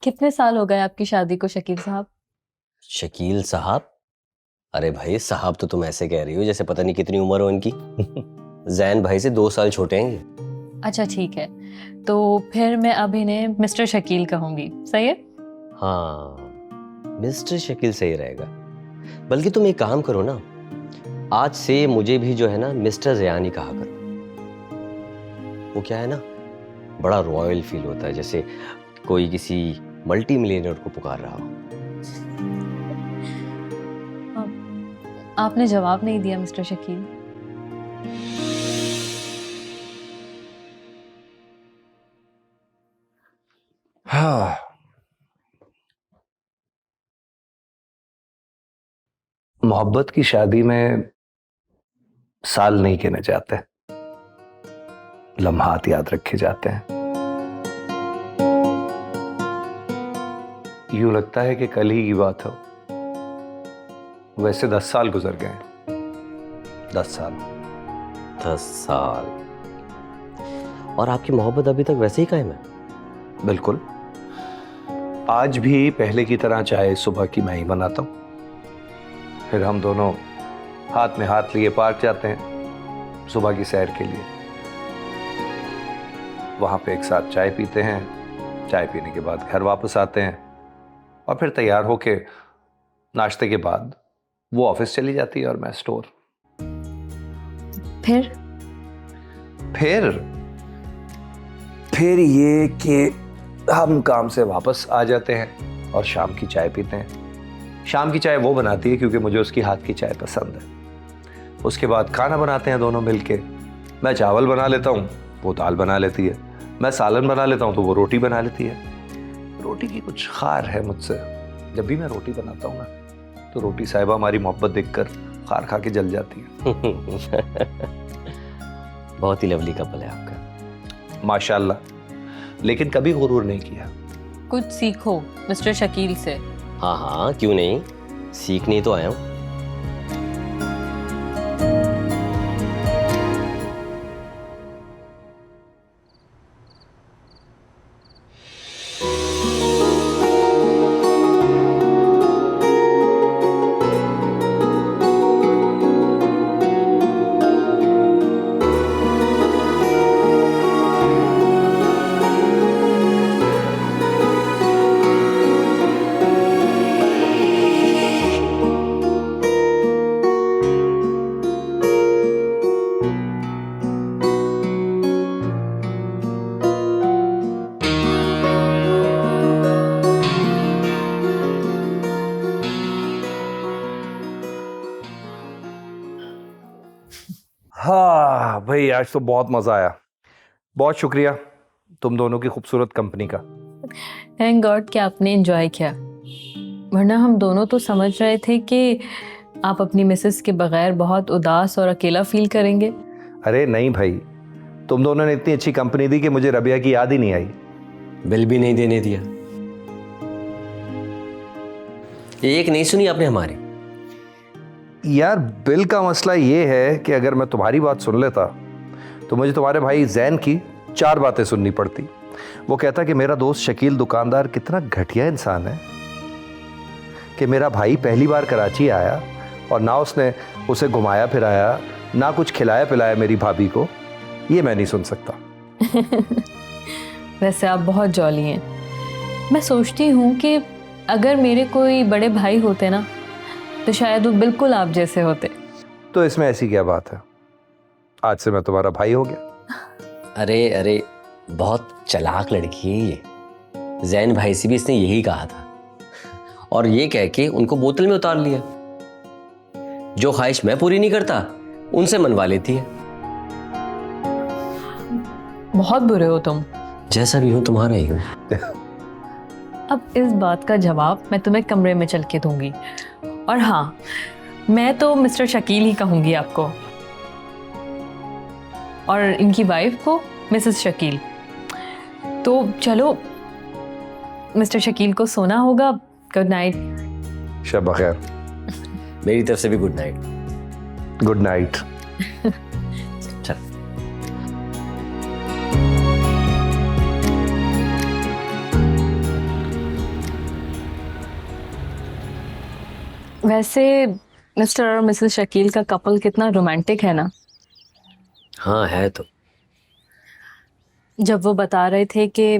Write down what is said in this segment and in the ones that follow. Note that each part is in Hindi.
कितने साल हो गए आपकी शादी को शकील साहब? शकील साहब? अरे भाई साहब तो तुम ऐसे कह रही हो जैसे पता नहीं कितनी उम्र हो इनकी। जैन भाई से 2 साल छोटे हैं ये। अच्छा ठीक है, तो फिर मैं अब इन्हें मिस्टर शकील कहूंगी, सही है? हाँ, मिस्टर शकील सही रहेगा। बल्कि तुम एक काम करो ना, आज से मुझे भी जो है ना मिस्टर ज़यान ही कहा करो। वो क्या है ना, बड़ा रॉयल फील होता है, जैसे कोई किसी मल्टी मिलियनर को पुकार रहा हो। आपने जवाब नहीं दिया मिस्टर शकील। हाँ, मोहब्बत की शादी में साल नहीं गिने जाते, लम्हात याद रखे जाते हैं। यूं लगता है कि कल ही की बात हो, वैसे 10 साल गुजर गए। 10 साल। 10 साल। और आपकी मोहब्बत अभी तक वैसे ही कायम है? बिल्कुल। आज भी पहले की तरह चाय सुबह की मैं ही बनाता हूं, फिर हम दोनों हाथ में हाथ लिए पार्क जाते हैं सुबह की सैर के लिए। वहां पे एक साथ चाय पीते हैं, चाय पीने के बाद घर वापस आते हैं और फिर तैयार होके नाश्ते के बाद वो ऑफिस चली जाती है और मैं स्टोर। फिर फिर ये कि हम काम से वापस आ जाते हैं और शाम की चाय पीते हैं। शाम की चाय वो बनाती है क्योंकि मुझे उसकी हाथ की चाय पसंद है। उसके बाद खाना बनाते हैं दोनों मिलके। मैं चावल बना लेता हूँ, वो दाल बना लेती है। मैं सालन बना लेता हूँ तो वो रोटी बना लेती है। रोटी की कुछ खार है मुझसे। जब भी मैं रोटी बनाता हूँ ना, तो रोटी साहिबा हमारी मोहब्बत देखकर खार खा के जल जाती है। बहुत ही लवली कपल है आपका। माशाल्लाह। लेकिन कभी गुरूर नहीं किया। कुछ सीखो मिस्टर शकील से। हाँ हाँ, क्यों नहीं, सीखने ही तो आया हूँ। हाँ भाई, आज तो बहुत मजा आया। बहुत शुक्रिया तुम दोनों की खूबसूरत कंपनी का। थैंक गॉड कि आपने एंजॉय किया, वरना हम दोनों तो समझ रहे थे कि आप अपनी मिसेस के बगैर बहुत उदास और अकेला फील करेंगे। अरे नहीं भाई, तुम दोनों ने इतनी अच्छी कंपनी दी कि मुझे रबिया की याद ही नहीं आई। बिल भी नहीं देने दिया। एक नहीं सुनी आपने हमारी? यार बिल का मसला ये है कि अगर मैं तुम्हारी बात सुन लेता तो मुझे तुम्हारे भाई जैन की 4 बातें सुननी पड़ती। वो कहता कि मेरा दोस्त शकील दुकानदार कितना घटिया इंसान है कि मेरा भाई पहली बार कराची आया और ना उसने उसे घुमाया फिराया, ना कुछ खिलाया पिलाया मेरी भाभी को। ये मैं नहीं सुन सकता। वैसे आप बहुत जॉली हैं। मैं सोचती हूँ कि अगर मेरे कोई बड़े भाई होते ना, तो शायद वो बिल्कुल आप जैसे होते। तो इसमें ऐसी क्या बात है, आज से मैं तुम्हारा भाई हो गया। अरे अरे, बहुत चालाक लड़की है ये। जैन भाई से भी इसने यही कहा था और ये कह के उनको बोतल में उतार लिया। जो ख्वाहिश मैं पूरी नहीं करता उनसे मनवा लेती है। बहुत बुरे हो तुम। जैसा भी हूं तुम्हारा ही हूं। अब इस बात का जवाब मैं तुम्हें कमरे में चल के दूंगी। और हाँ, मैं तो मिस्टर शकील ही कहूंगी आपको, और इनकी वाइफ को मिसेस शकील। तो चलो, मिस्टर शकील को सोना होगा। Good night. शब बखैर। मेरी तरफ से भी गुड नाइट। Good night. चल। वैसे मिस्टर और मिसेस शकील का कपल कितना रोमांटिक है ना। हाँ है तो। जब वो बता रहे थे कि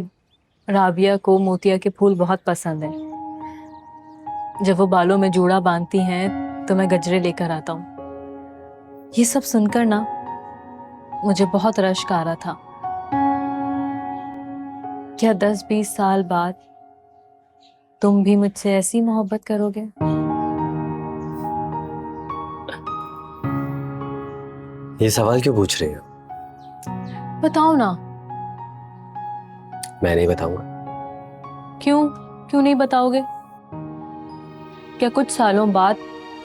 राबिया को मोतिया के फूल बहुत पसंद हैं, जब वो बालों में जूड़ा बांधती हैं तो मैं गजरे लेकर आता हूँ, ये सब सुनकर ना मुझे बहुत रश्क आ रहा था। क्या 10-20 साल बाद तुम भी मुझसे ऐसी मोहब्बत करोगे? ये सवाल क्यों पूछ रही हो? बताओ ना। मैं नहीं बताऊंगा। क्यों क्यों नहीं बताओगे? क्या कुछ सालों बाद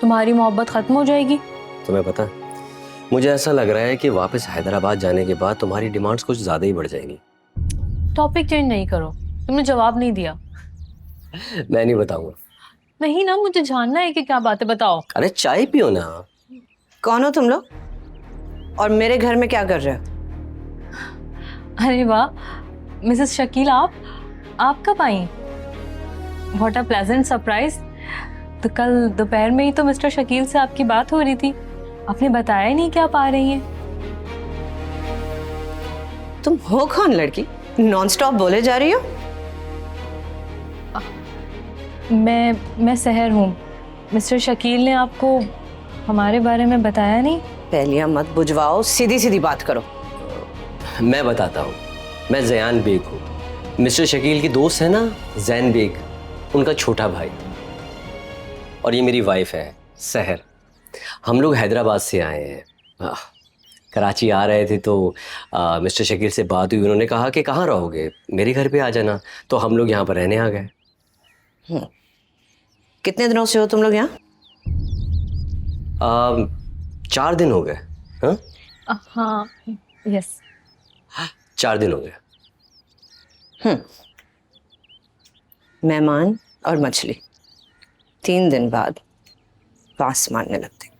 तुम्हारी मोहब्बत खत्म हो जाएगी? तुम्हें पता है, मुझे ऐसा लग रहा है कि वापस हैदराबाद जाने के बाद तुम्हारी डिमांड्स कुछ ज्यादा ही बढ़ जाएंगी। टॉपिक चेंज नहीं करो, तुमने जवाब नहीं दिया। मैं नहीं बताऊंगा। नहीं ना, मुझे जानना है कि क्या बात है, बताओ। अरे चाय पियो ना। कौन हो तुम लोग और मेरे घर में क्या कर रहे हो? अरे वाह मिसेस शकील, आप कब आई? What a pleasant surprise. तो कल दोपहर में ही तो मिस्टर शकील से आपकी बात हो रही थी, आपने बताया नहीं कि आप आ रही हैं। तुम हो कौन लड़की, नॉन स्टॉप बोले जा रही हो? मैं सहर हूँ। मिस्टर शकील ने आपको हमारे बारे में बताया नहीं? पहलियां मत बुझवाओ, सीधी सीधी बात करो। मैं बताता हूँ, मैं ज़यान बेग हूँ। मिस्टर शकील की दोस्त है ना जैन बेग, उनका छोटा भाई। और ये मेरी वाइफ है सहर। हम लोग हैदराबाद से आए हैं। कराची आ रहे थे तो मिस्टर शकील से बात हुई, उन्होंने कहा कि कहाँ रहोगे, मेरे घर पे आ जाना। तो हम लोग यहाँ पर रहने आ गए। कितने दिनों से हो तुम लोग यहाँ? 4 दिन हो गए। हाँ हाँ, यस। 4 दिन हो गए। मेहमान और मछली 3 दिन बाद पास मारने लगते।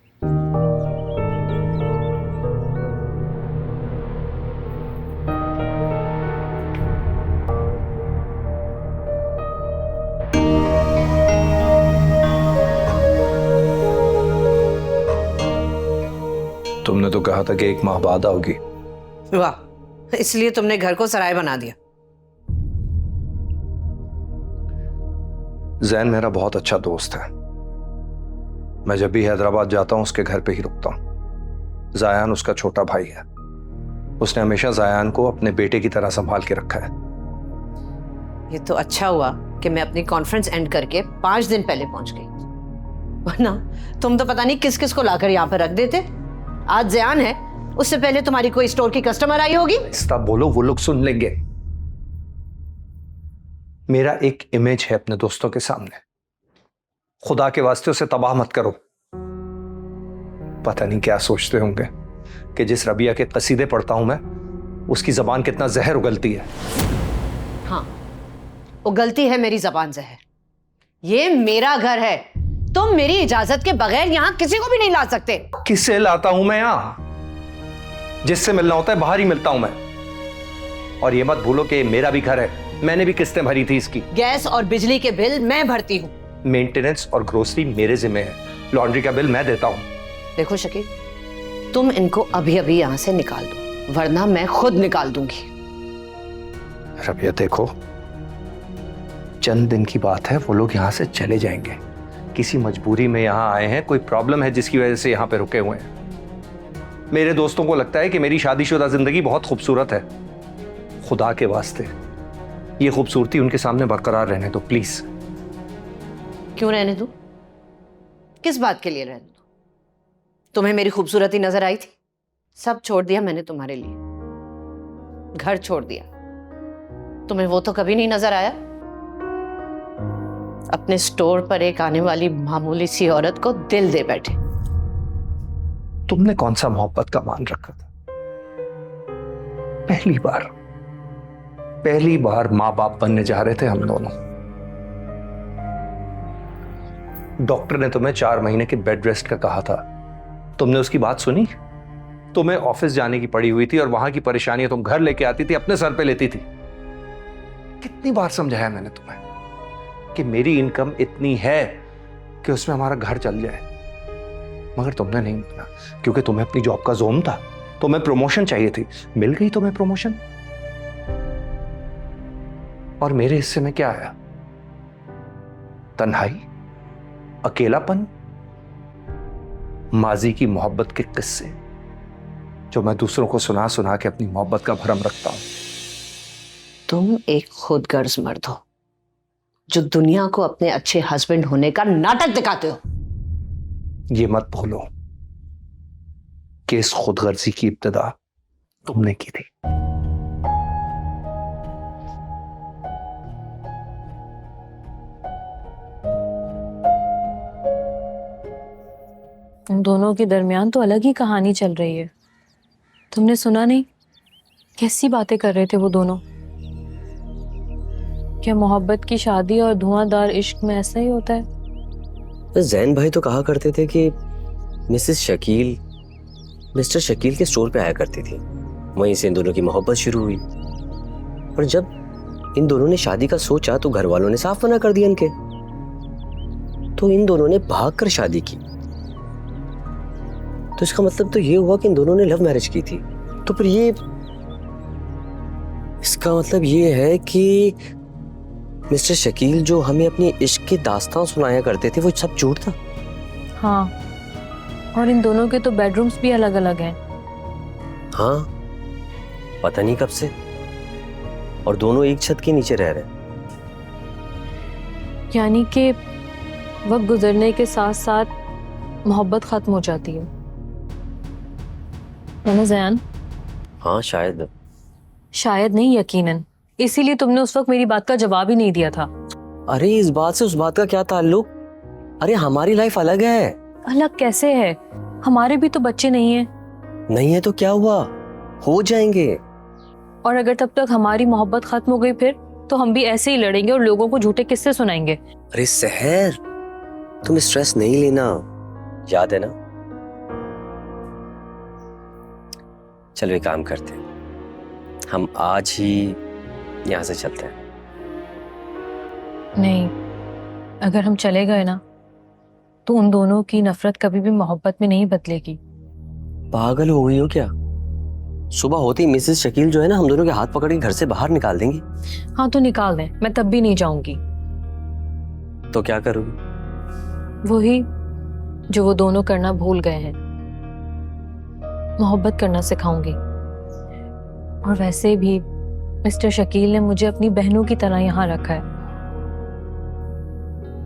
तुमने तो कहा था कि 1 माह बाद आओगी। वाह, इसलिए तुमने घर को सराय बना दिया। जैन मेरा बहुत अच्छा दोस्त है। मैं जब भी हैदराबाद जाता हूं उसके घर पे ही रुकता हूं। जायान उसका छोटा भाई है। उसने हमेशा जायान को अपने बेटे की तरह संभाल के रखा है। ये तो अच्छा हुआ कि मैं अपनी कॉन्फ्रेंस एंड करके 5 दिन पहले पहुंच गई, वरना तुम तो पता नहीं किस किस को लाकर यहाँ पर रख देते। आज ज़यान है, उससे पहले तुम्हारी कोई स्टोर की कस्टमर आई होगी। आहिस्ता बोलो, वो लोग सुन लेंगे। मेरा एक इमेज है अपने दोस्तों के सामने, खुदा के वास्ते उसे तबाह मत करो। पता नहीं क्या सोचते होंगे कि जिस रबिया के कसीदे पढ़ता हूं मैं, उसकी जबान कितना जहर उगलती है। हाँ, उगलती है मेरी जबान जहर। ये मेरा घर है, तुम मेरी इजाजत के बगैर यहाँ किसी को भी नहीं ला सकते। किससे लाता हूं मैं यहां? जिससे मिलना होता है बाहर ही मिलता हूं मैं। और ये मत भूलो कि मेरा भी घर है, मैंने भी किस्तें भरी थी इसकी। गैस और बिजली के बिल मैं भरती हूँ। मेंटेनेंस और ग्रोसरी मेरे जिम्मे है। लॉन्ड्री का बिल मैं देता हूं। देखो शकील, तुम इनको अभी अभी यहाँ से निकाल दो, वरना मैं खुद निकाल दूंगी। रबिया देखो, चंद दिन की बात है, वो लोग यहाँ से चले जाएंगे। किसी मजबूरी में यहाँ आए हैं, कोई प्रॉब्लम है जिसकी वजह से यहाँ पे रुके हुए हैं। मेरे दोस्तों को लगता है कि मेरी शादीशुदा जिंदगी बहुत खूबसूरत है। खुदा के वास्ते ये खूबसूरती उनके सामने बरकरार रहने दो प्लीज। क्यों रहने दूं? किस बात के लिए रहने दूं? तुम्हें मेरी खूबसूरती नजर आई थी? सब छोड़ दिया मैंने तुम्हारे लिए, घर छोड़ दिया। तुम्हें वो तो कभी नहीं नजर आया? अपने स्टोर पर एक आने वाली मामूली सी औरत को दिल दे बैठे। तुमने कौन सा मोहब्बत का मान रखा था? पहली बार माँ बाप बनने जा रहे थे हम दोनों। डॉक्टर ने तुम्हें 4 महीने के बेड रेस्ट का कहा था, तुमने उसकी बात सुनी? तुम्हें ऑफिस जाने की पड़ी हुई थी और वहां की परेशानियां तुम घर लेके आती थी, अपने सर पे लेती थी। कितनी बार समझाया मैंने तुम्हें कि मेरी इनकम इतनी है कि उसमें हमारा घर चल जाए, मगर तुमने नहीं माना, क्योंकि तुम्हें अपनी जॉब का जोम था, तुम्हें प्रमोशन चाहिए थी। मिल गई तुम्हें प्रमोशन, और मेरे हिस्से में क्या आया? तन्हाई, अकेलापन, माजी की मोहब्बत के किस्से जो मैं दूसरों को सुना सुना के अपनी मोहब्बत का भरम रखता हूं। तुम एक खुदगर्ज मर्द हो जो दुनिया को अपने अच्छे हस्बैंड होने का नाटक दिखाते हो। ये मत भूलो कि इस खुदगर्जी की इब्तिदा तुमने की थी। उन दोनों के दरमियान तो अलग ही कहानी चल रही है। तुमने सुना नहीं कैसी बातें कर रहे थे वो दोनों? क्या मोहब्बत की शादी और धुआंधार इश्क में ऐसा ही होता है? बस जैन भाई तो कहा करते थे कि मिसेस शकील मिस्टर शकील के स्टोर पे आया करती थी, वहीं से इन दोनों की मोहब्बत शुरू हुई। और जब इन दोनों ने शादी का सोचा तो घर वालों ने साफ मना कर दिया इनके, तो इन दोनों ने भागकर शादी की। तो इसका मतलब तो ये हुआ कि इन दोनों ने लव मैरिज की थी। तो फिर ये इसका मतलब ये है कि मिस्टर शकील जो हमें अपनी इश्क की दास्तान सुनाया करते थे वो सब झूठ था। हाँ, और इन दोनों के तो बेडरूम्स भी अलग अलग हैं। हाँ, पता नहीं कब से, और दोनों एक छत के नीचे रह रहे हैं। यानी कि वक्त गुजरने के साथ साथ मोहब्बत खत्म हो जाती है ना ज़यान? हाँ शायद। शायद नहीं, यकीनन। इसीलिए तुमने उस वक्त मेरी बात का जवाब ही नहीं दिया था। अरे इस बात से उस बात का क्या ताल्लुक? अरे हमारी लाइफ अलग है। अलग कैसे है? हमारे भी तो बच्चे नहीं हैं। नहीं है तो क्या हुआ, हो जाएंगे। और अगर तब तक हमारी मोहब्बत खत्म हो गई फिर तो हम भी ऐसे ही लड़ेंगे और लोगों को झूठे किस्से सुनाएंगे। अरे सहर, तुम स्ट्रेस नहीं लेना, याद है ना? चलो एक काम करते हैं, हम आज ही यहाँ से चलते हैं। नहीं, अगर हम चले गए ना तो उन दोनों की नफरत कभी भी मोहब्बत में नहीं बदलेगी। पागल हो गई हो क्या? सुबह होते ही मिसेस शकील जो है ना हम दोनों के हाथ पकड़ के घर से बाहर निकाल देंगी। हाँ तो निकाल दें, मैं तब भी नहीं जाऊंगी। तो क्या करोगी? वही जो वो दोनों करना भूल गए हैं, मोहब्बत करना सिखाऊंगी। और वैसे भी मिस्टर शकील ने मुझे अपनी बहनों की तरह यहाँ रखा है।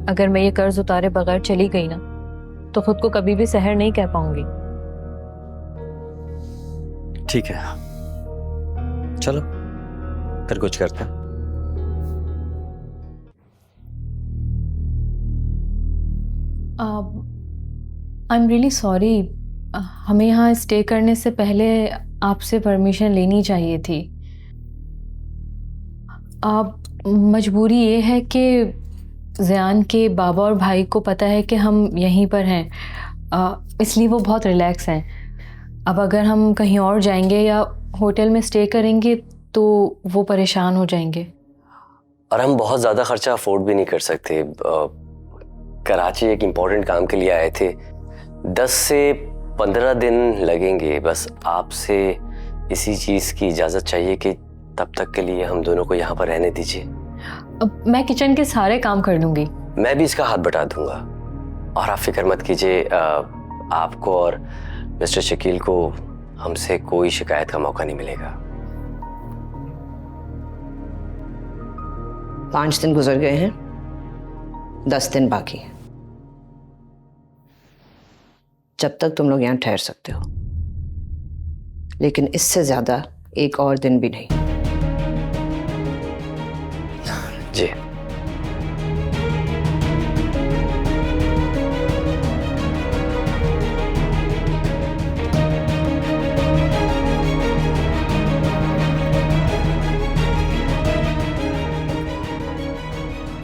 अगर मैं ये कर्ज उतारे बगैर चली गई ना तो खुद को कभी भी सहर नहीं कह पाऊंगी। ठीक है, चलो फिर कुछ करते हैं। आई एम रियली सॉरी, हमें यहाँ स्टे करने से पहले आपसे परमिशन लेनी चाहिए थी। मजबूरी ये है कि ज़यान के बाबा और भाई को पता है कि हम यहीं पर हैं, इसलिए वो बहुत रिलैक्स हैं। अब अगर हम कहीं और जाएंगे या होटल में स्टे करेंगे तो वो परेशान हो जाएंगे। और हम बहुत ज़्यादा खर्चा अफोर्ड भी नहीं कर सकते। कराची एक इम्पोर्टेंट काम के लिए आए थे, 10 से 15 दिन लगेंगे। बस आपसे इसी चीज़ की इजाज़त चाहिए कि तब तक के लिए हम दोनों को यहाँ पर रहने दीजिए। अब मैं किचन के सारे काम कर लूँगी। मैं भी इसका हाथ बटा दूंगा, और आप फिक्र मत कीजिए, आपको और मिस्टर शकील को हमसे कोई शिकायत का मौका नहीं मिलेगा। 5 दिन गुजर गए हैं, 10 दिन बाकी हैं। जब तक तुम लोग यहाँ ठहर सकते हो, लेकिन इससे ज्यादा एक और दिन भी नहीं। जी।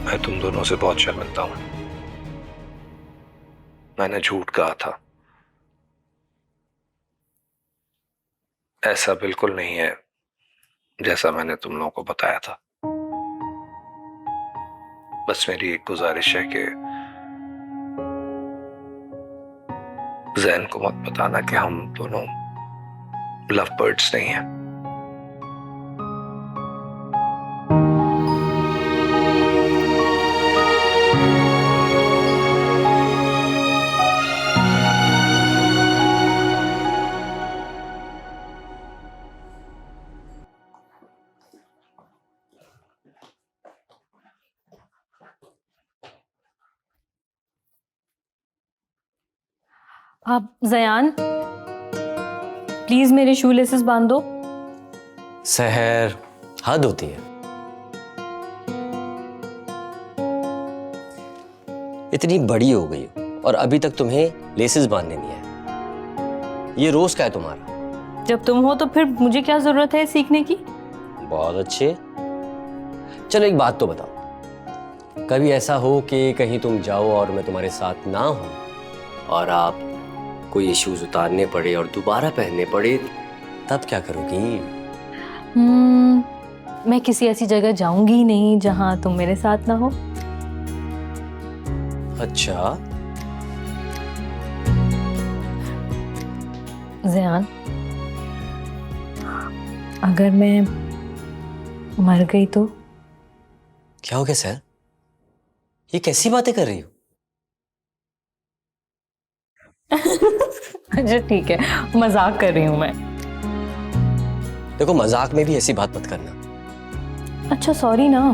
मैं तुम दोनों से बहुत शर्मिंदा हूं। मैंने झूठ कहा था, ऐसा बिल्कुल नहीं है जैसा मैंने तुम लोगों को बताया था। बस मेरी एक गुजारिश है कि जैन को मत बताना कि हम दोनों लव बर्ड्स नहीं हैं। आप जयान प्लीज मेरे शू लेसेस बांध दो। सहर, हद होती है। इतनी बड़ी हो गई हो और अभी तक तुम्हें लेसेस बांधने नहीं है। ये रोज का है तुम्हारा। जब तुम हो तो फिर मुझे क्या जरूरत है सीखने की। बहुत अच्छे। चलो एक बात तो बताओ, कभी ऐसा हो कि कहीं तुम जाओ और मैं तुम्हारे साथ ना हूं और आप कोई शूज उतारने पड़े और दोबारा पहनने पड़े, तब क्या करोगी? मैं किसी ऐसी जगह जाऊंगी ही नहीं जहां तुम मेरे साथ ना हो। अच्छा, ज़यान, अगर मैं मर गई तो? क्या हो गया सर? ये कैसी बातें कर रही हो? अच्छा ठीक है, मजाक कर रही हूँ मैं। देखो, मजाक में भी ऐसी बात मत करना। अच्छा सॉरी ना।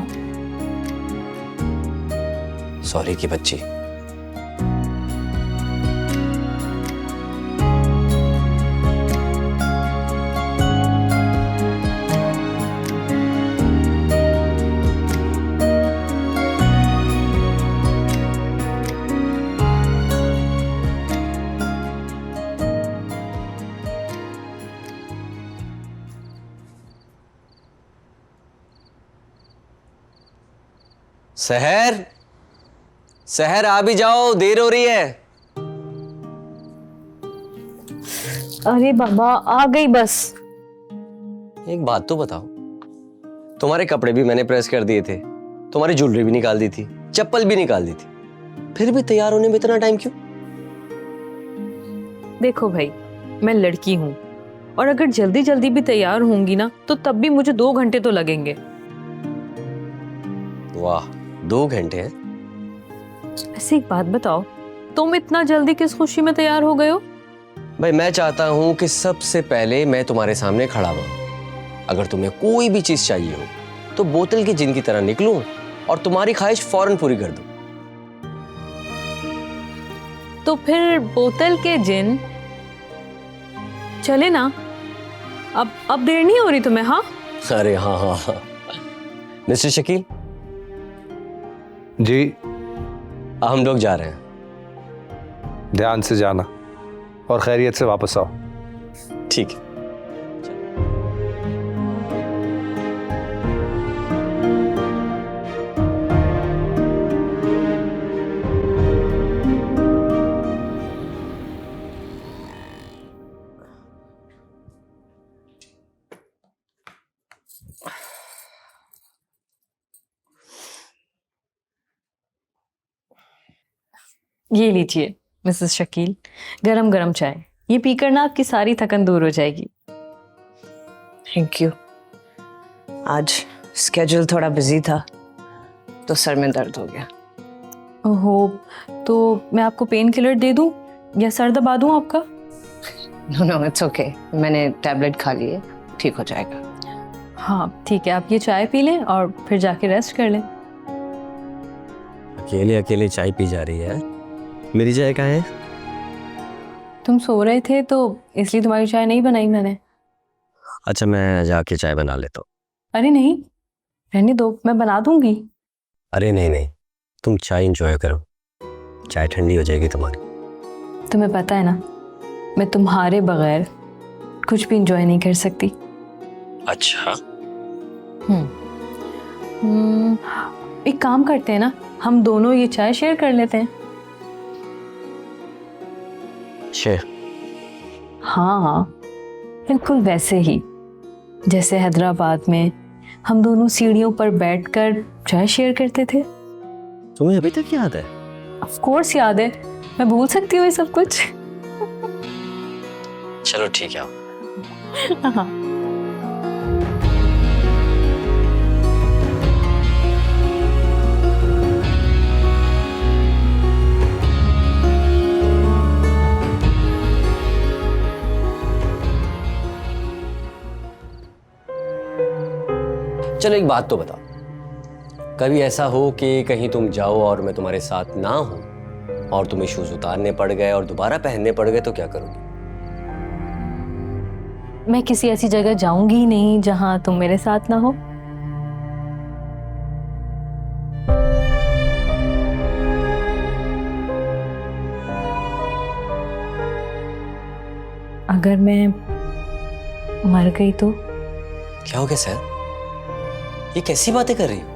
सॉरी की बच्ची। सहर, सहर आ भी जाओ, देर हो रही है। अरे बाबा आ गई बस। एक बात तो बताओ, तुम्हारे कपड़े भी मैंने प्रेस कर दिए थे, तुम्हारी ज्वेलरी भी निकाल दी थी, चप्पल भी निकाल दी थी, फिर भी तैयार होने में इतना टाइम क्यों? देखो भाई, मैं लड़की हूँ और अगर जल्दी जल्दी भी तैयार होंगी ना तो तब भी मुझे 2 घंटे तो लगेंगे। वाह, 2 घंटे हैं? ऐसी एक बात बताओ, तुम इतना जल्दी किस खुशी में तैयार हो गए हो? भाई मैं चाहता हूं कि सबसे पहले मैं तुम्हारे सामने खड़ा हूं। अगर तुम्हें कोई भी चीज चाहिए हो तो बोतल की जिन की तरह निकलूं और तुम्हारी ख्वाहिश फौरन पूरी कर दूं। तो फिर बोतल के जिन चले ना। अब देर नहीं हो रही तुम्हें? हाँ अरे हाँ हाँ हाँ। मिस्टर शकील जी, हम लोग जा रहे हैं। ध्यान से जाना और खैरियत से वापस आओ। ठीक है। ये लीजिए मिसेस शकील, गरम गरम चाय। ये पीकर ना आपकी सारी थकन दूर हो जाएगी। Thank you. आज स्केड्यूल थोड़ा बिजी था तो सर में दर्द हो गया। ओहो, तो मैं आपको पेन किलर दे दूं या सर दबा दूं आपका? नो नो, इट्स ओके, मैंने टैबलेट खा ली है, ठीक हो जाएगा। हाँ ठीक है, आप ये चाय पी लें और फिर जाके रेस्ट कर लें। अकेले अकेले चाय पी जा रही है। मेरी चाय कहाँ है? तुम सो रहे थे तो इसलिए तुम्हारी चाय नहीं बनाई मैंने। अच्छा, मैं जाके चाय बना लेता हूँ। अरे नहीं, रहने दो, मैं बना दूंगी। अरे नहीं नहीं, तुम चाय इंजॉय करो, चाय ठंडी हो जाएगी तुम्हारी। तुम्हें पता है ना, मैं तुम्हारे बगैर कुछ भी इंजॉय नहीं कर सकती। अच्छा, एक काम करते हैं ना, हम दोनों ये चाय शेयर कर लेते हैं। शेर? हाँ हाँ, बिल्कुल वैसे ही जैसे हैदराबाद में हम दोनों सीढ़ियों पर बैठकर चाय शेयर करते थे। तुम्हें अभी तक याद है? ऑफ कोर्स याद है, मैं भूल सकती हूँ ये सब कुछ। चलो ठीक है। हाँ। चलो एक बात तो बताओ, कभी ऐसा हो कि कहीं तुम जाओ और मैं तुम्हारे साथ ना हूं और तुम्हें शूज उतारने पड़ गए और दोबारा पहनने पड़ गए तो क्या करोगी? मैं किसी ऐसी जगह जाऊंगी ही नहीं जहां तुम मेरे साथ ना हो। अगर मैं मर गई तो? क्या हो गया सर? ये कैसी बातें कर रही हो?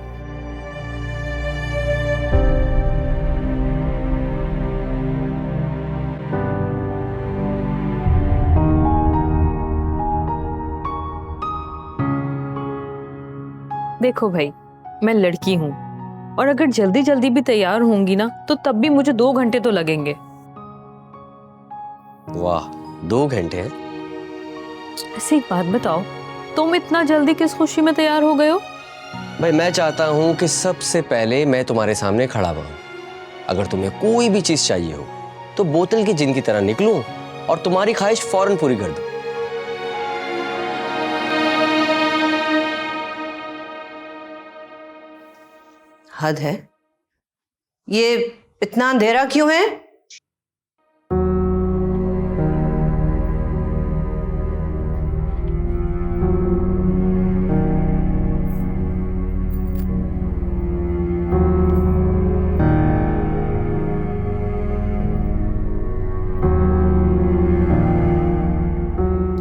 देखो भाई, मैं लड़की हूं और अगर जल्दी जल्दी भी तैयार होंगी ना तो तब भी मुझे 2 घंटे तो लगेंगे। वाह, 2 घंटे हैं? ऐसे एक बात बताओ, तुम इतना जल्दी किस खुशी में तैयार हो गए हो? भाई मैं चाहता हूं कि सबसे पहले मैं तुम्हारे सामने खड़ा रहूं। अगर तुम्हें कोई भी चीज चाहिए हो तो बोतल की जिन की तरह निकलूं और तुम्हारी ख्वाहिश फौरन पूरी कर दूं। हद है। ये इतना अंधेरा क्यों है?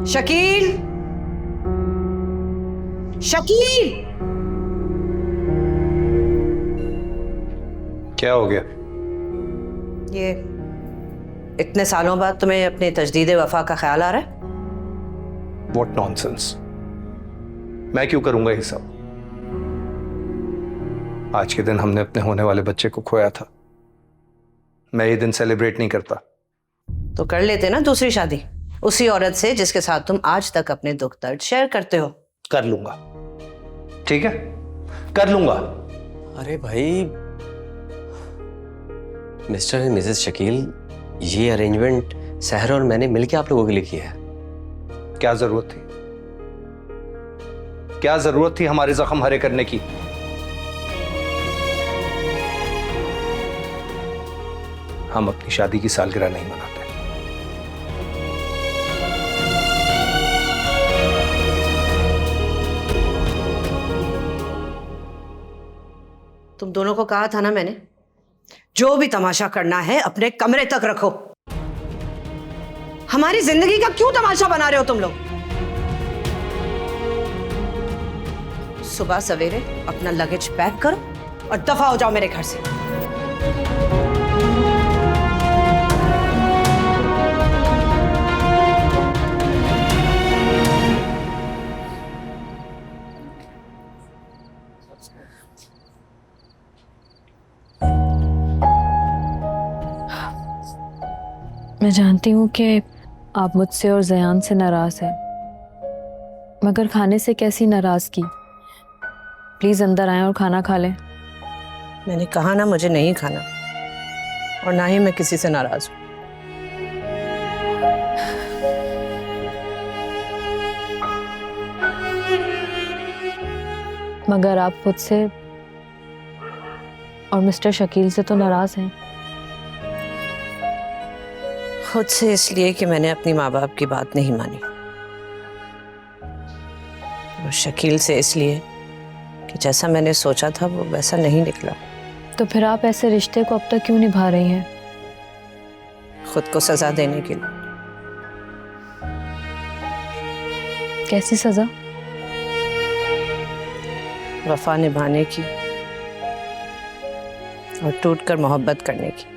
शकील, शकील, क्या हो गया? ये इतने सालों बाद तुम्हें अपने तजदीद वफा का ख्याल आ रहा है? What nonsense! मैं क्यों करूंगा ये सब? आज के दिन हमने अपने होने वाले बच्चे को खोया था। मैं ये दिन सेलिब्रेट नहीं करता। तो कर लेते ना दूसरी शादी उसी औरत से जिसके साथ तुम आज तक अपने दुख दर्द शेयर करते हो। कर लूंगा, ठीक है, कर लूंगा। अरे भाई, मिस्टर एंड मिसेस शकील, ये अरेंजमेंट सहर और मैंने मिलकर आप लोगों के लिए किया है। क्या जरूरत थी? क्या जरूरत थी हमारे जख्म हरे करने की? हम अपनी शादी की सालगिरह नहीं मनाते। तुम दोनों को कहा था ना मैंने, जो भी तमाशा करना है अपने कमरे तक रखो। हमारी जिंदगी का क्यों तमाशा बना रहे हो तुम लोग? सुबह सवेरे अपना लगेज पैक करो और दफा हो जाओ मेरे घर से। मैं जानती हूँ कि आप मुझसे और ज़यान से नाराज़ हैं, मगर खाने से कैसी नाराज़गी। प्लीज़ अंदर आएं और खाना खा लें। मैंने कहा ना मुझे नहीं खाना, और ना ही मैं किसी से नाराज हूं। मगर आप खुद से और मिस्टर शकील से तो नाराज़ हैं। खुद से इसलिए कि मैंने अपनी माँ बाप की बात नहीं मानी, और शकील से इसलिए कि जैसा मैंने सोचा था वो वैसा नहीं निकला। तो फिर आप ऐसे रिश्ते को अब तक क्यों निभा रही हैं? खुद को सजा देने के लिए। कैसी सज़ा? वफा निभाने की और टूटकर मोहब्बत करने की।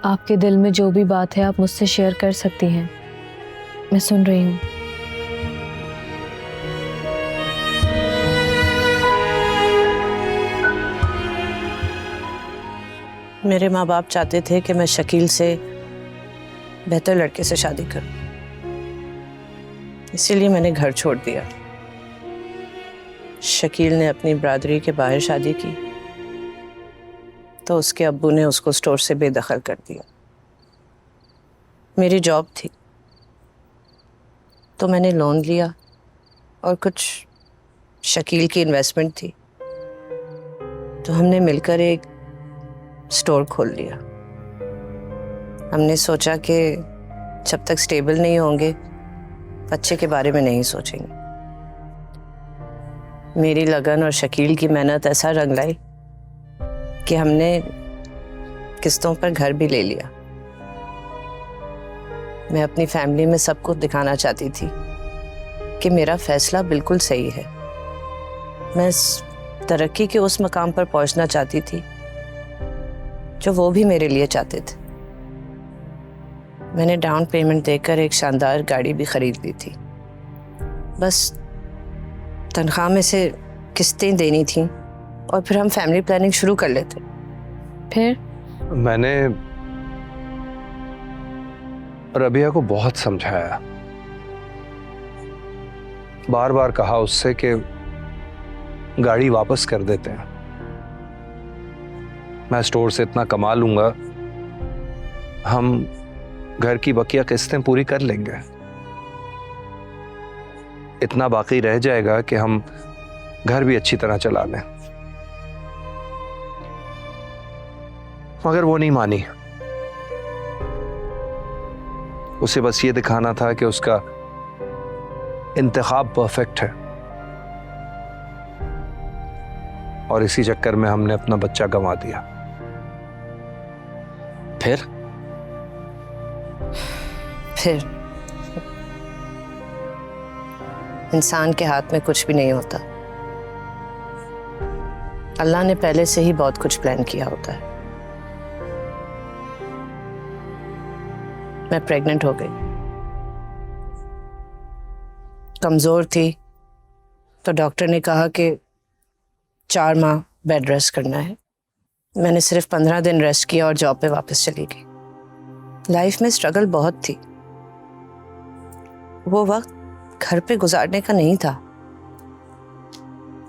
आपके दिल में जो भी बात है आप मुझसे शेयर कर सकती हैं, मैं सुन रही हूँ। मेरे माँ बाप चाहते थे कि मैं शकील से बेहतर लड़के से शादी करूं, इसीलिए मैंने घर छोड़ दिया। शकील ने अपनी बरादरी के बाहर शादी की तो उसके अब्बू ने उसको स्टोर से बेदखल कर दिया। मेरी जॉब थी तो मैंने लोन लिया और कुछ शकील की इन्वेस्टमेंट थी तो हमने मिलकर एक स्टोर खोल लिया। हमने सोचा कि जब तक स्टेबल नहीं होंगे बच्चे के बारे में नहीं सोचेंगे। मेरी लगन और शकील की मेहनत ऐसा रंग लाई कि हमने किस्तों पर घर भी ले लिया। मैं अपनी फैमिली में सबको दिखाना चाहती थी कि मेरा फैसला बिल्कुल सही है। मैं तरक्की के उस मकाम पर पहुंचना चाहती थी जो वो भी मेरे लिए चाहते थे। मैंने डाउन पेमेंट देकर एक शानदार गाड़ी भी खरीद ली थी। बस तनख्वाह में से किस्तें देनी थी और फिर हम फैमिली प्लानिंग शुरू कर लेते। फिर मैंने रबिया को बहुत समझाया, बार बार कहा उससे कि गाड़ी वापस कर देते हैं, मैं स्टोर से इतना कमा लूंगा, हम घर की बकिया किस्तें पूरी कर लेंगे, इतना बाकी रह जाएगा कि हम घर भी अच्छी तरह चला लें। मगर वो नहीं मानी। उसे बस ये दिखाना था कि उसका इंतखाब परफेक्ट है और इसी चक्कर में हमने अपना बच्चा गंवा दिया। फिर इंसान के हाथ में कुछ भी नहीं होता। अल्लाह ने पहले से ही बहुत कुछ प्लान किया होता है। मैं प्रेग्नेंट हो गई, कमजोर थी तो डॉक्टर ने कहा कि 4 माह बेड रेस्ट करना है। मैंने सिर्फ 15 दिन रेस्ट किया और जॉब पे वापस चली गई। लाइफ में स्ट्रगल बहुत थी। वो वक्त घर पे गुजारने का नहीं था।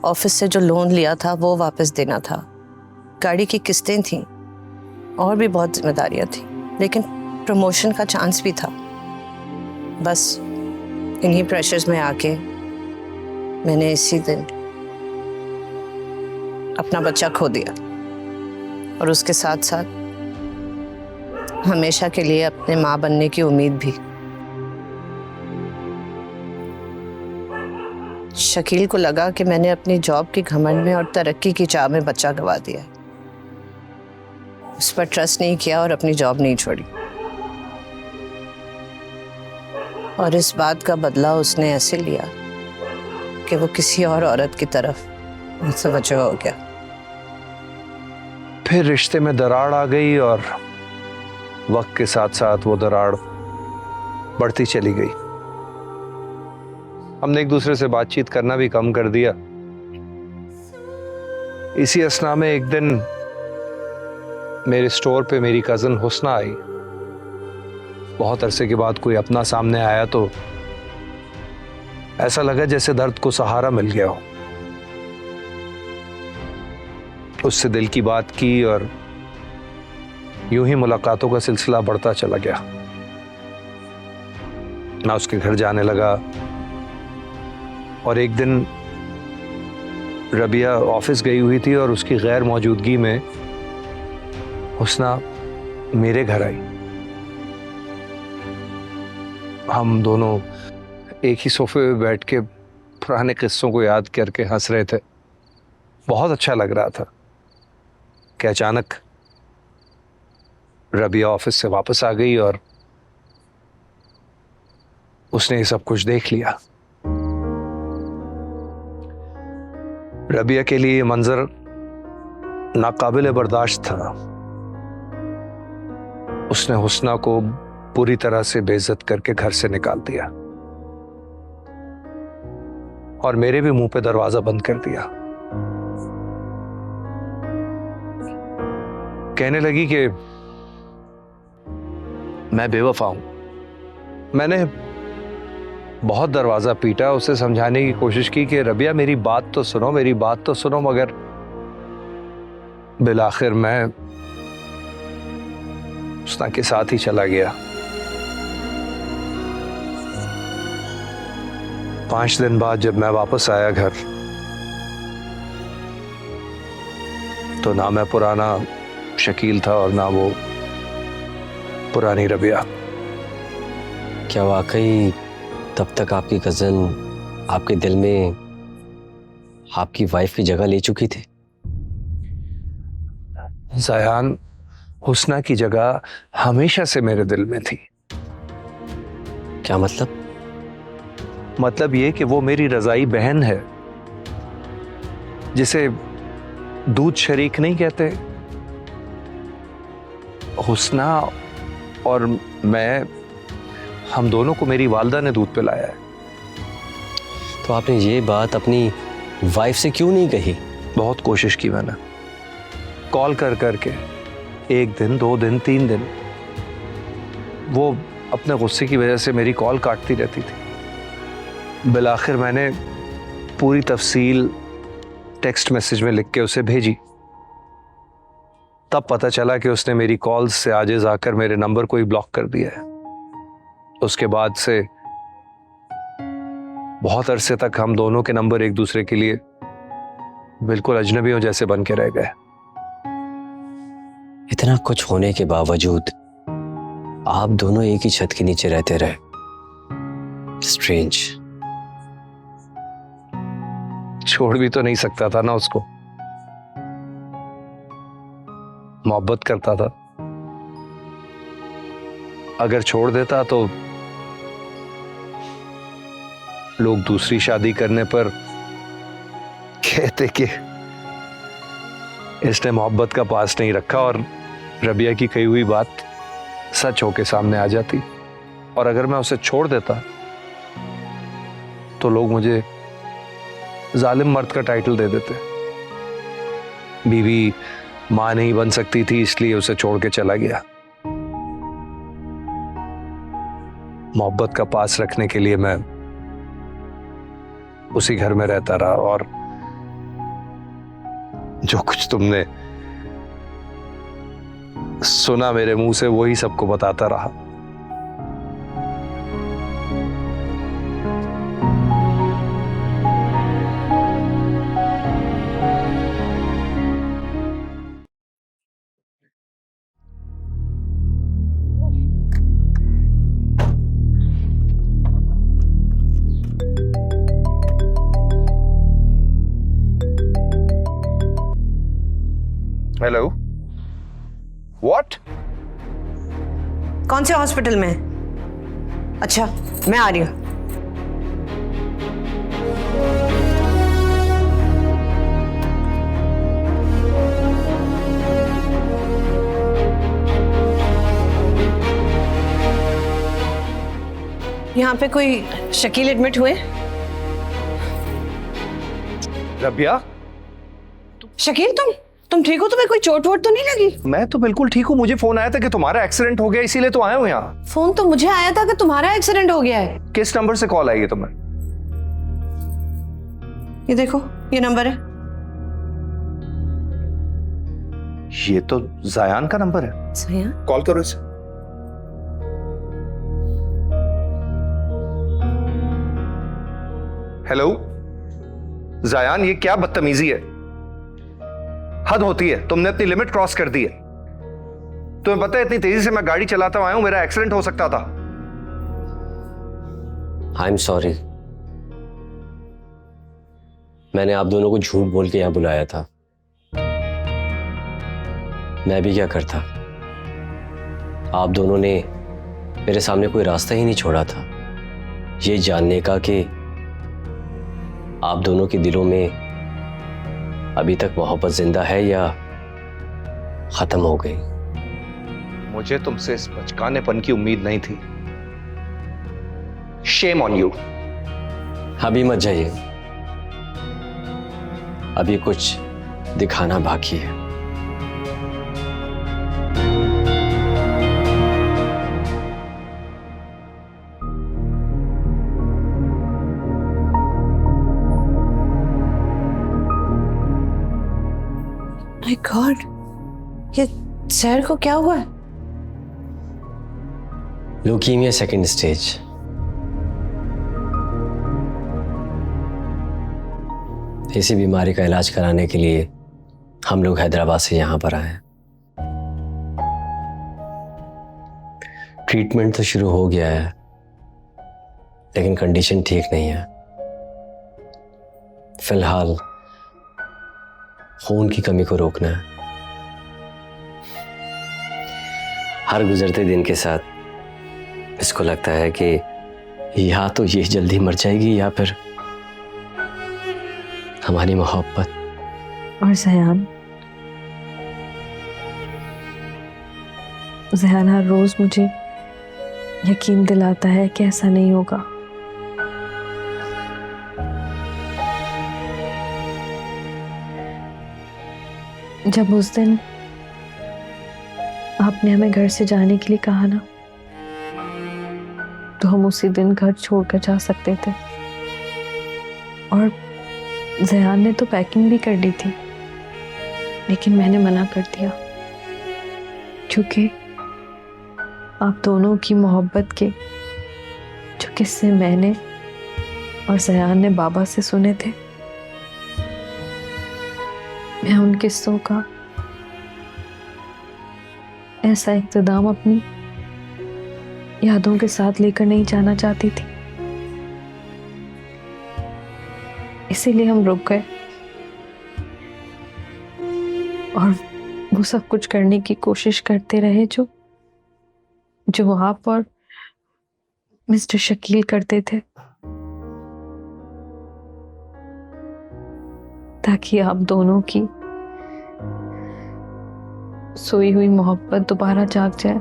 ऑफिस से जो लोन लिया था वो वापस देना था, गाड़ी की किस्तें थीं और भी बहुत जिम्मेदारियां थी, लेकिन प्रमोशन का चांस भी था। बस इन्हीं प्रेशर्स में आके मैंने इसी दिन अपना बच्चा खो दिया और उसके साथ साथ हमेशा के लिए अपने माँ बनने की उम्मीद भी। शकील को लगा कि मैंने अपनी जॉब के घमंड में और तरक्की की चाह में बच्चा गंवा दिया। उस पर ट्रस्ट नहीं किया और अपनी जॉब नहीं छोड़ी। और इस बात का बदला उसने ऐसे लिया कि वो किसी और औरत की तरफ मुतवज्जो हो गया। फिर रिश्ते में दरार आ गई और वक्त के साथ साथ वो दरार बढ़ती चली गई। हमने एक दूसरे से बातचीत करना भी कम कर दिया। इसी असना में एक दिन मेरे स्टोर पे मेरी कजन हुस्ना आई। बहुत अरसे के बाद कोई अपना सामने आया तो ऐसा लगा जैसे दर्द को सहारा मिल गया हो। उससे दिल की बात की और यूं ही मुलाकातों का सिलसिला बढ़ता चला गया। मैं उसके घर जाने लगा और एक दिन रबिया ऑफिस गई हुई थी और उसकी गैर मौजूदगी में हुस्ना मेरे घर आई। हम दोनों एक ही सोफे पे बैठ के पुराने किस्सों को याद करके हंस रहे थे। बहुत अच्छा लग रहा था कि अचानक रबिया ऑफिस से वापस आ गई और उसने ये सब कुछ देख लिया। रबिया के लिए ये मंजर नाकाबिले बर्दाश्त था। उसने हुस्ना को पूरी तरह से बेइज्जत करके घर से निकाल दिया और मेरे भी मुंह पे दरवाजा बंद कर दिया। कहने लगी कि मैं बेवफा हूं। मैंने बहुत दरवाजा पीटा, उसे समझाने की कोशिश की कि रबिया मेरी बात तो सुनो, मेरी बात तो सुनो, मगर बिलाखिर मैं हुस्ना के साथ ही चला गया। 5 दिन बाद जब मैं वापस आया घर, तो ना मैं पुराना शकील था और ना वो पुरानी रबिया। क्या वाकई तब तक आपकी कज़न आपके दिल में आपकी वाइफ की जगह ले चुकी थी? ज़यान, हुस्ना की जगह हमेशा से मेरे दिल में थी। क्या मतलब? मतलब ये कि वो मेरी रज़ाई बहन है, जिसे दूध शरीक नहीं कहते। हुस्ना और मैं, हम दोनों को मेरी वालदा ने दूध पिलाया है। तो आपने ये बात अपनी वाइफ से क्यों नहीं कही? बहुत कोशिश की मैंने, कॉल कर करके, 1 दिन 2 दिन 3 दिन। वो अपने गुस्से की वजह से मेरी कॉल काटती रहती थी। बिलाखिर मैंने पूरी तफसील टेक्स्ट मैसेज में लिख के उसे भेजी। तब पता चला कि उसने मेरी कॉल्स से आजिज आकर मेरे नंबर को ही ब्लॉक कर दिया है। उसके बाद से बहुत अरसे तक हम दोनों के नंबर एक दूसरे के लिए बिल्कुल अजनबियों जैसे बन के रह गए। इतना कुछ होने के बावजूद आप दोनों एक ही छत के नीचे रहते रहे। स्ट्रेंज। छोड़ भी तो नहीं सकता था ना उसको, मोहब्बत करता था। अगर छोड़ देता तो लोग दूसरी शादी करने पर कहते कि इसने मोहब्बत का पास नहीं रखा, और रबिया की कही हुई बात सच होके सामने आ जाती। और अगर मैं उसे छोड़ देता तो लोग मुझे जालिम मर्द का टाइटल दे देते। बीवी मां नहीं बन सकती थी, इसलिए उसे छोड़ के चला गया। मोहब्बत का पास रखने के लिए मैं उसी घर में रहता रहा, और जो कुछ तुमने सुना मेरे मुंह से वही सबको बताता रहा। Hello, what? कौन से हॉस्पिटल में? अच्छा, मैं आ रही हूँ। यहाँ पे कोई शकील एडमिट हुए? रबिया, शकील, तुम ठीक हो? तुम्हें कोई चोट वोट तो नहीं लगी? मैं तो बिल्कुल ठीक हूँ। मुझे फोन आया था कि तुम्हारा एक्सीडेंट हो गया, इसीलिए तो आया हूँ यहाँ। फोन तो मुझे आया था कि तुम्हारा एक्सीडेंट हो गया है। किस नंबर से कॉल आई है तुम्हें? ये देखो, ये नंबर है। ये तो ज़यान का नंबर है। सही है? कॉल करो इसे। हेलो ज़यान, ये क्या बदतमीजी है? हद होती है, तुमने अपनी लिमिट क्रॉस कर दी है। तुम्हें पता है इतनी तेजी से मैं गाड़ी चलाता आया हूं, मेरा एक्सीडेंट हो सकता था। I am sorry. मैंने आप दोनों को झूठ बोल के यहां बुलाया था। मैं भी क्या करता? आप दोनों ने मेरे सामने कोई रास्ता ही नहीं छोड़ा था ये जानने का कि आप दोनों के दिलों में अभी तक मोहब्बत जिंदा है या खत्म हो गई। मुझे तुमसे इस बचकानेपन की उम्मीद नहीं थी। Shame on you. अभी मत जाइए, अभी कुछ दिखाना बाकी है। माय गॉड, ये सैर को क्या हुआ है? Leukaemia second stage. इसी बीमारी का इलाज कराने के लिए हम लोग हैदराबाद से यहाँ पर आए हैं। ट्रीटमेंट तो शुरू हो गया है, लेकिन कंडीशन ठीक नहीं है। फिलहाल खून की कमी को रोकना है। हर गुजरते दिन के साथ इसको लगता है कि या तो ये जल्दी मर जाएगी या फिर हमारी मोहब्बत। और ज़यान हर रोज मुझे यकीन दिलाता है कि ऐसा नहीं होगा। जब उस दिन आपने हमें घर से जाने के लिए कहा ना, तो हम उसी दिन घर छोड़कर जा सकते थे। और ज़यान ने तो पैकिंग भी कर ली थी, लेकिन मैंने मना कर दिया, क्योंकि आप दोनों की मोहब्बत के जो किस्से मैंने और ज़यान ने बाबा से सुने थे, मैं उन किस्सों का ऐसा इख्तिताम अपनी यादों के साथ लेकर नहीं जाना चाहती थी। इसीलिए हम रुक गए और वो सब कुछ करने की कोशिश करते रहे जो आप और मिस्टर शकील करते थे, ताकि आप दोनों की सोई हुई मोहब्बत दोबारा जाग जाए।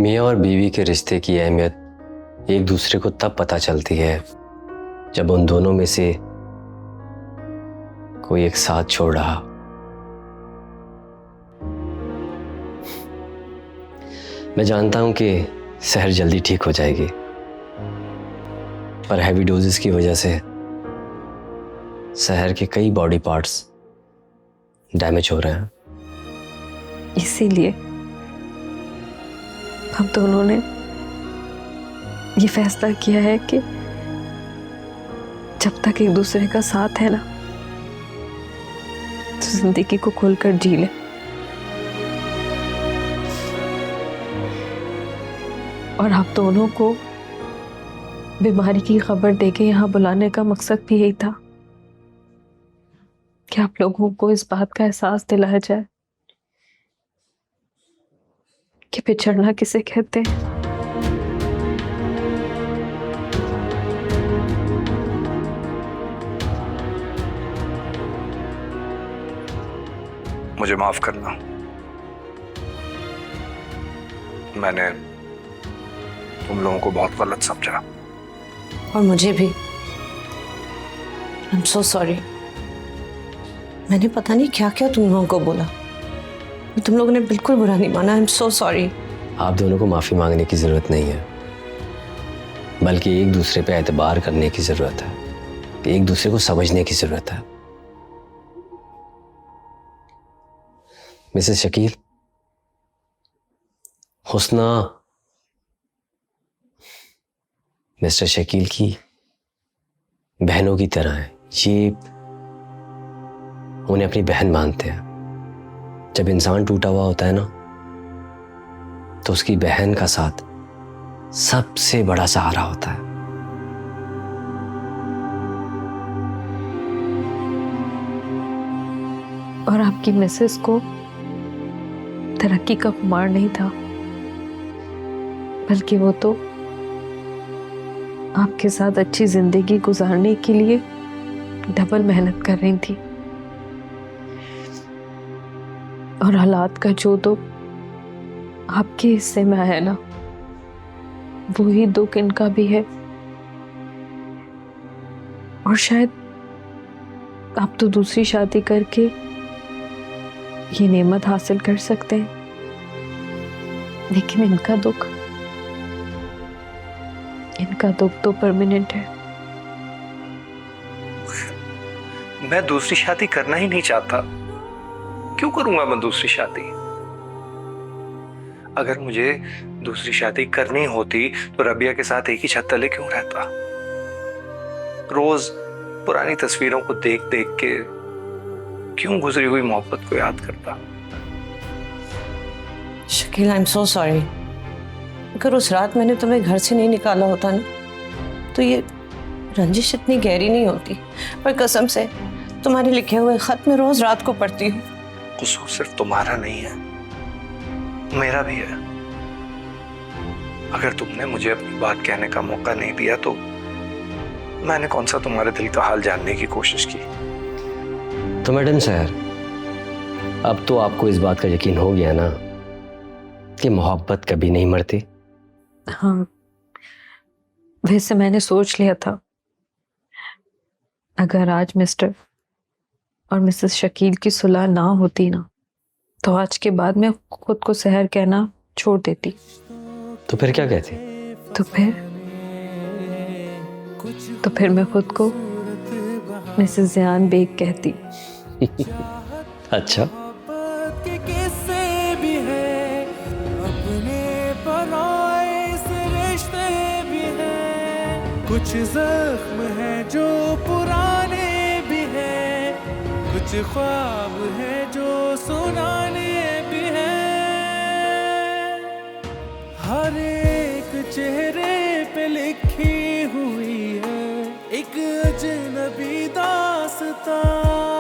मियाँ और बीवी के रिश्ते की अहमियत एक दूसरे को तब पता चलती है जब उन दोनों में से कोई एक साथ छोड़ रहा। मैं जानता हूं कि सहर जल्दी ठीक हो जाएगी, पर हैवी डोजेस की वजह से सहर के कई बॉडी पार्ट्स डैमेज हो रहे हैं। इसीलिए हम दोनों ने ये फैसला किया है कि जब तक एक दूसरे का साथ है ना, तो जिंदगी को खुलकर जी ले। और आप दोनों को बीमारी की खबर देके यहाँ बुलाने का मकसद भी यही था कि आप लोगों को इस बात का एहसास दिलाया जाए कि बिछड़ना किसे कहते हैं। मुझे माफ करना, मैंने तुम लोगों को बहुत गलत समझा। और मुझे भी। I am so sorry. मैंने पता नहीं क्या क्या तुम लोगों को बोला। तुम लोगों ने बिल्कुल बुरा नहीं माना। I am so sorry. आप दोनों को माफी मांगने की जरूरत नहीं है, बल्कि एक दूसरे पे एतबार करने की जरूरत है, एक दूसरे को समझने की जरूरत है। मिसेस शकील, हुस्ना मिस्टर शकील की बहनों की तरह है। ये उन्हें अपनी बहन मानते हैं। जब इंसान टूटा हुआ होता है ना, तो उसकी बहन का साथ सबसे बड़ा सहारा होता है। और आपकी मिसेस को तरक्की का खुमार नहीं था, बल्कि वो तो आपके साथ अच्छी जिंदगी गुजारने के लिए डबल मेहनत कर रही थी। और हालात का जो दुख आपके हिस्से में आया ना, वही दुख इनका भी है। और शायद आप तो दूसरी शादी करके ये नेमत हासिल कर सकते हैं, लेकिन इनका दुख तो परमानेंट है। मैं दूसरी शादी करना ही नहीं चाहता। क्यों करूंगा मैं दूसरी शादी? अगर मुझे दूसरी शादी करनी होती तो रबिया के साथ एक ही छत तले क्यों रहता? रोज पुरानी तस्वीरों को देख देख के क्यों गुजरी हुई मोहब्बत को याद करता? Shakeel, I am so sorry. अगर उस रात मैंने तुम्हें घर से नहीं निकाला होता ना, तो ये रंजिश इतनी गहरी नहीं होती। पर कसम से तुम्हारे लिखे हुए खत में रोज रात को पढ़ती हूँ। कसूर सिर्फ तुम्हारा नहीं है, मेरा भी है। अगर तुमने मुझे अपनी बात कहने का मौका नहीं दिया तो मैंने कौन सा तुम्हारे दिल का हाल जानने की कोशिश की? तो मैडम सर, अब तो आपको इस बात का यकीन हो गया ना कि मोहब्बत कभी नहीं मरती। हाँ, वैसे मैंने सोच लिया था अगर आज मिस्टर और मिसेस शकील की सुलह ना होती ना, तो आज के बाद मैं खुद को सहर कहना छोड़ देती। तो फिर क्या कहती? तो फिर मैं खुद को मिसेस ज़ियान बेग कहती। अच्छा, के किस्से भी हैं, अपने बनाए से रिश्ते भी हैं। कुछ जख्म है जो पुराने भी हैं, कुछ ख्वाब है जो सुनाने भी हैं। हर एक चेहरे पे लिखी हुई है एक अजनबी दास्तां।